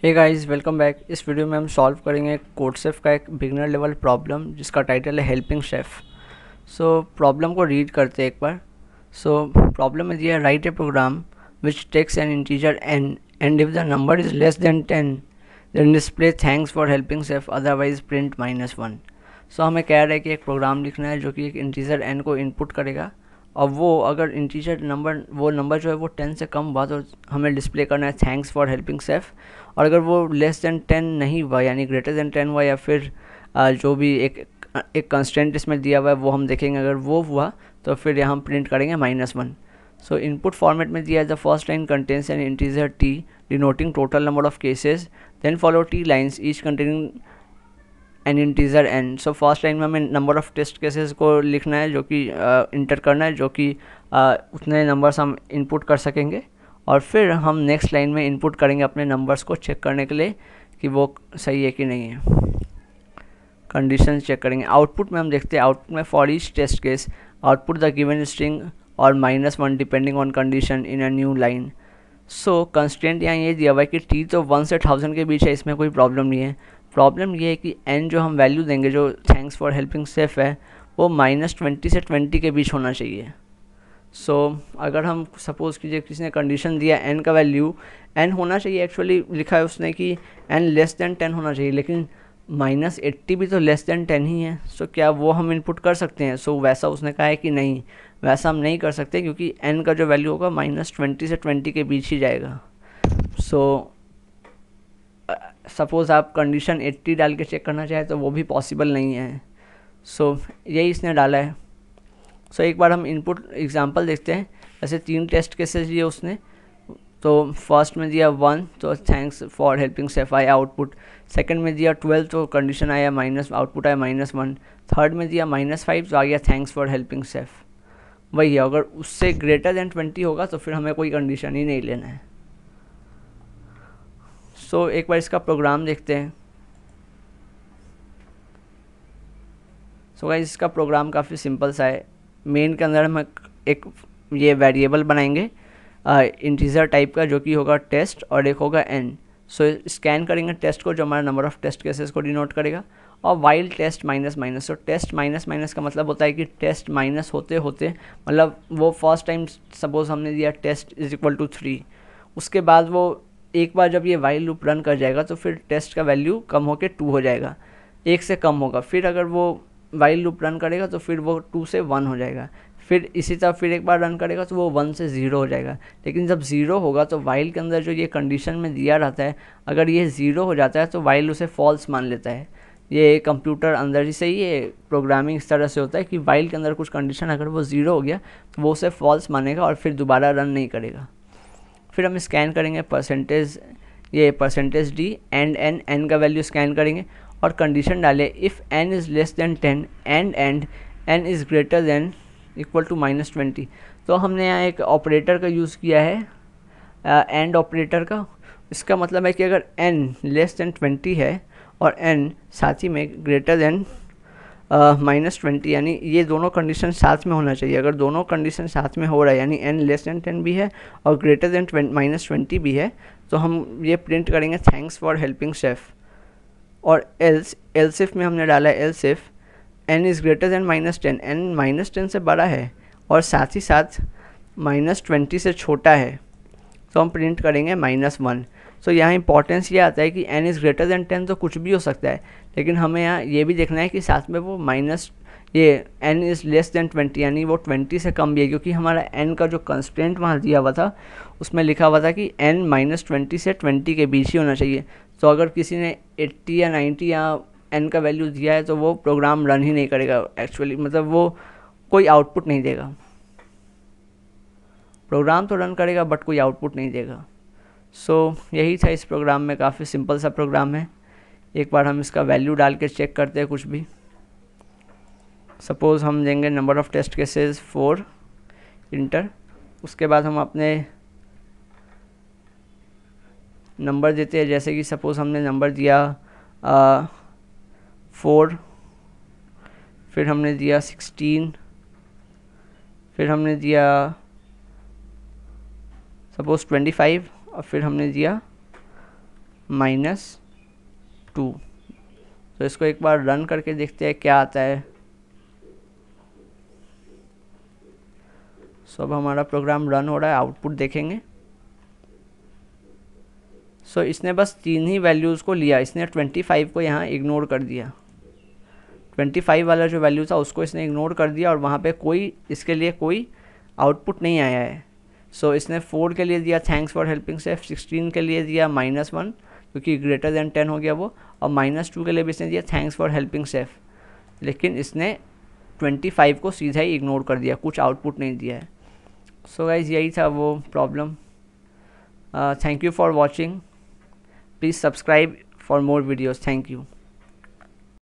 हे guys, welcome back. इस video में हम सॉल्व करेंगे कोडसेफ का एक बिगिनर लेवल प्रॉब्लम जिसका टाइटल है हेल्पिंग शेफ। सो प्रॉब्लम को रीड करते हैं एक बार। सो प्रॉब्लम में दिया write a program which takes an integer n and if the number is less than 10 then display thanks for helping chef, otherwise print -1। So हमें कह रहा है कि एक प्रोग्राम लिखना है जो कि एक इंटीजर n को इनपुट करेगा और वो अगर इंटीजर नंबर जो है वो 10 से कम हुआ तो हमें डिस्प्ले करना है थैंक्स फॉर हेल्पिंग शेफ। और अगर वो लेस देन 10 नहीं हुआ यानी ग्रेटर देन 10 हुआ या फिर जो भी एक कंस्टेंट इसमें दिया हुआ है वो हम देखेंगे, अगर वो हुआ तो फिर यहाँ हम प्रिंट करेंगे -1। सो इनपुट फॉर्मेट में दिया है the first line contains an integer t denoting total number of cases, then follow t lines each containing an integer n। So first line में हमें नंबर ऑफ टेस्ट केसेस को लिखना है जो कि इंटर करना है, जो कि उतने नंबर्स हम इनपुट कर सकेंगे और फिर हम नेक्स्ट लाइन में इनपुट करेंगे अपने नंबर्स को चेक करने के लिए कि वो सही है कि नहीं है। कंडीशन चेक करेंगे। आउटपुट में हम देखते हैं, आउटपुट में for each test case output the given string और -1 depending on condition in a new line. So constraints यहाँ ये दिया हुआ है कि t तो 1 से 1000 के बीच है, इसमें कोई प्रॉब्लम नहीं है। प्रॉब्लम ये है कि n जो हम वैल्यू देंगे जो थैंक्स फॉर हेल्पिंग शेफ है वो -20 से 20 के बीच होना चाहिए। सो अगर हम सपोज़ कीजिए किसी ने कंडीशन दिया n का वैल्यू n होना चाहिए, एक्चुअली लिखा है उसने कि n लेस देन 10 होना चाहिए, लेकिन -80 भी तो लेस देन 10 ही है। सो क्या वो हम इनपुट कर सकते हैं? सो वैसा उसने कहा है कि नहीं, वैसा हम नहीं कर सकते क्योंकि n का जो वैल्यू होगा -20 से 20 के बीच ही जाएगा। सो सपोज़ आप कंडीशन 80 डाल के चेक करना चाहें तो वो भी पॉसिबल नहीं है। सो यही इसने डाला है। सो एक बार हम इनपुट एग्जांपल देखते हैं। जैसे 3 टेस्ट केसेस लिए उसने, तो फर्स्ट में दिया 1 तो थैंक्स फॉर हेल्पिंग शेफ आया आउटपुट, सेकंड में दिया 12 तो कंडीशन आया आउटपुट आया -1, थर्ड में दिया -5 तो आ गया थैंक्स फॉर हेल्पिंग शेफ। वही है, अगर उससे ग्रेटर देन 20 होगा तो फिर हमें कोई कंडीशन ही नहीं लेना है। सो एक बार इसका प्रोग्राम देखते हैं। सो गाइस इसका प्रोग्राम काफ़ी सिंपल सा है। मेन के अंदर हम एक ये वेरिएबल बनाएंगे इंटीजर टाइप का जो कि होगा टेस्ट और एक होगा n। सो स्कैन करेंगे टेस्ट को जो हमारा नंबर ऑफ टेस्ट केसेस को डिनोट करेगा, और वाइल टेस्ट --- सो टेस्ट --- का मतलब होता है कि टेस्ट माइनस होते होते मतलब वो फर्स्ट टाइम सपोज हमने दिया टेस्ट = 3, उसके बाद वो एक बार जब ये वाइल लूप रन कर जाएगा तो फिर टेस्ट का वैल्यू कम होकर 2 हो जाएगा, 1 से कम होगा। फिर अगर वो वाइल लूप रन करेगा तो फिर वो 2 से 1 हो जाएगा, फिर इसी तरह फिर एक बार रन करेगा तो वो 1 से 0 हो जाएगा। लेकिन जब 0 होगा तो वाइल के अंदर जो ये कंडीशन में दिया रहता है, अगर ये 0 हो जाता है तो वाइल उसे फॉल्स मान लेता है। ये कंप्यूटर अंदर ही से ये प्रोग्रामिंग इस तरह से होता है कि वाइल के अंदर कुछ कंडीशन अगर वो 0 हो गया तो वो उसे फॉल्स मानेगा और फिर दोबारा रन नहीं करेगा। फिर हम स्कैन करेंगे परसेंटेज d एंड n का वैल्यू स्कैन करेंगे और कंडीशन डालें if n is less than 10 and n is greater than equal to -20। तो हमने यहाँ एक ऑपरेटर का यूज़ किया है, एंड ऑपरेटर का। इसका मतलब है कि अगर n लेस देन 20 है और n साथ ही में ग्रेटर देन -20 यानी ये दोनों कंडीशन साथ में होना चाहिए। अगर दोनों कंडीशन साथ में हो रहा है यानी n लेस देन 10 भी है और ग्रेटर देन -20 भी है तो हम ये प्रिंट करेंगे थैंक्स फॉर हेल्पिंग शेफ। और एल्स इफ में हमने डाला है else if n is greater then -10, n -10 से बड़ा है और साथ ही साथ -20 से छोटा है तो हम प्रिंट करेंगे -1। सो यहाँ इंपॉर्टेंस ये आता है कि n इज़ ग्रेटर देन 10 तो कुछ भी हो सकता है, लेकिन हमें यहाँ ये भी देखना है कि साथ में वो n इज़ लेस देन 20 यानी वो 20 से कम भी है, क्योंकि हमारा n का जो कंस्टेंट वहाँ दिया हुआ था उसमें लिखा हुआ था कि n -20 से 20 के बीच ही होना चाहिए। तो अगर किसी ने 80 या 90 या n का वैल्यू दिया है तो वो प्रोग्राम रन ही नहीं करेगा एक्चुअली, मतलब वो कोई आउटपुट नहीं देगा। प्रोग्राम तो रन करेगा बट कोई आउटपुट नहीं देगा। सो यही था इस प्रोग्राम में, काफ़ी सिंपल सा प्रोग्राम है। एक बार हम इसका वैल्यू डाल के चेक करते हैं कुछ भी। सपोज़ हम देंगे number of test cases 4 enter, उसके बाद हम अपने नंबर देते हैं। जैसे कि सपोज़ हमने नंबर दिया 4, फिर हमने दिया 16, फिर हमने दिया सपोज़ 25 और फिर हमने दिया -2। तो इसको एक बार रन करके देखते हैं क्या आता है। सो अब हमारा प्रोग्राम रन हो रहा है, आउटपुट देखेंगे। सो इसने बस 3 ही वैल्यूज़ को लिया, इसने 25 को यहाँ इग्नोर कर दिया। 25 वाला जो वैल्यू था उसको इसने इग्नोर कर दिया और वहाँ पे कोई इसके लिए कोई आउटपुट नहीं आया है। सो इसने 4 के लिए दिया थैंक्स फॉर हेल्पिंग शेफ, 16 के लिए दिया -1 क्योंकि ग्रेटर देन 10 हो गया वो, और -2 के लिए भी इसने दिया थैंक्स फॉर हेल्पिंग शेफ, लेकिन इसने 25 को सीधा ही इग्नोर कर दिया, कुछ आउटपुट नहीं दिया है। सो गाइज यही था वो problem. Thank you for watching, please subscribe for more videos. Thank you.